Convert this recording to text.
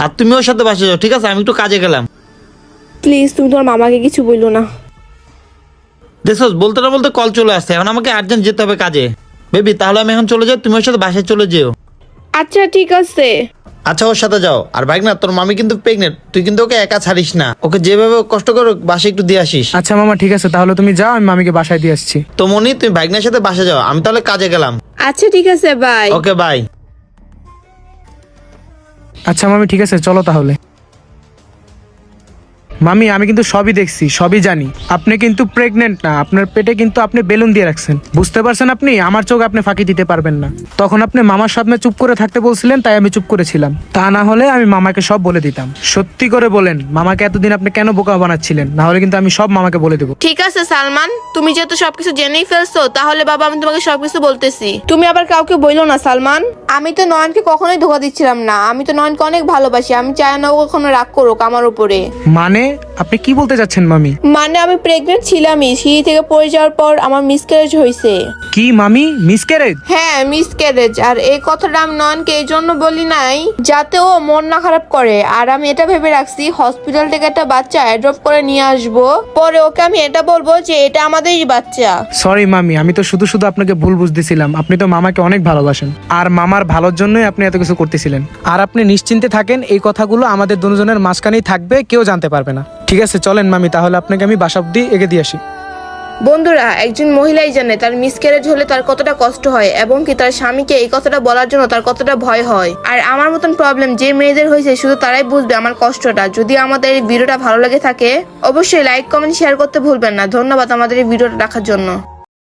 আর তুমি ওর সাথে বাসে যাও, ঠিক আছে? আমি একটু কাজে গেলাম। প্লিজ তুমি তোমার মামাকে কিছু বললো না। দেখছস, বলতে না বলতে কল চলে আসছে, এখন আমাকে আর্জেন্ট যেতে হবে কাজে। বেবি, তাহলে আমি এখন চলে যাই, তুমি ওর সাথে বাসায় চলে যেও। আচ্ছা ঠিক আছে। আচ্ছা, ওর সাথে যাও। আর ভাই না, তোর মামি কিন্তু প্রেগনেন্ট, তুই কিন্তু ওকে একা ছাড়িস না, ওকে যেভাবে কষ্ট করে বাসায় একটু দিয়ে আসিস। আচ্ছা মামা ঠিক আছে, তাহলে তুমি যাও, আমি মামিকে বাসায় দিয়ে আসছি। তো মনি, তুমি ভাইগনার সাথে বাসা যাও, আমি তাহলে কাজে গেলাম। আচ্ছা ঠিক আছে, বাই। Okay, by. আচ্ছা মামি ঠিক আছে, চলো তাহলে। মামি আমি কিন্তু সবই দেখছি, সবই জানি। আপনি কিন্তু প্রেগনেন্ট না, আপনার পেটে কিন্তু আপনি বেলুন দিয়ে রাখছেন, বুঝতে পারছেন? আপনি আমার চোখ আপনি ফাঁকি দিতে পারবেন না। তখন আপনি মামার সামনে চুপ করে থাকতে বলছিলেন, তাই আমি চুপ করেছিলাম। তা না হলে আমি মামাকে সব বলে দিতাম। সত্যি করে বলেন, মামাকে এতদিন আপনি কেন বোকা বানাচ্ছিলেন? না হলে কিন্তু আমি সব মামাকে বলে দেবো। ঠিক আছে সালমান, তুমি যেহেতু সবকিছু জেনেই ফেলছো, তাহলে বাবা আমি তোমাকে সবকিছু বলতেছি। তুমি আবার কাউকে বইলো না সালমান। আমি তো নয়নকে কখনোই ধোকা দিচ্ছিলাম না, আমি তো নয়নকে অনেক ভালোবাসি, আমি চাই না ও কখনো রাগ করুক আমার উপরে। মানে আপনি কি বলতে চাচ্ছেন মামি? মানে আমি প্রেগনেন্ট ছিলামই, সিঁড়ি থেকে পড়ে যাওয়ার পর আমার মিসক্যারেজ হয়েছে। কি মামি, মিসক্যারেজ? হ্যাঁ মিসক্যারেজ। আর এই কথাটা আমি নয়নকে এই জন্য বলি নাই যাতে ও মন না খারাপ করে। আর আমি এটা ভেবে রাখছি হসপিটাল থেকে একটা বাচ্চা অ্যাডপ্ট করে নিয়ে আসবো, পরে ওকে আমি এটা বলবো যে এটা আমাদেরই বাচ্চা। সরি মামি, আমি তো শুধু শুধু আপনাকে ভুল বুঝতেছিলাম। আপনি তো মামাকে অনেক ভালোবাসেন, আর মামার ভালোর জন্যই আপনি এত কিছু করতেছিলেন। আর আপনি নিশ্চিন্তে থাকেন, এই কথাগুলো আমাদের দুজনের মাঝখানেই থাকবে, কেউ জানতে পারবে না। ঠিক আছে চলেন মামি, তাহলে আপনাকে আমি বাসা অব্দি এগিয়ে দিয়ে আসি। বন্ধুরা, একজন মহিলাই জানে তার মিসক্যারেজ হলে তার কতটা কষ্ট হয়, এবং কি তার স্বামীকে এই কথাটা বলার জন্য তার কতটা ভয় হয়। আর আমার মতন প্রবলেম যে মেয়েদের হয়েছে শুধু তারাই বুঝবে আমার কষ্টটা। যদি আমাদের এই ভিডিওটা ভালো লাগে থাকে, অবশ্যই লাইক কমেন্ট শেয়ার করতে ভুলবেন না। ধন্যবাদ আমাদের এই ভিডিওটা দেখার জন্য।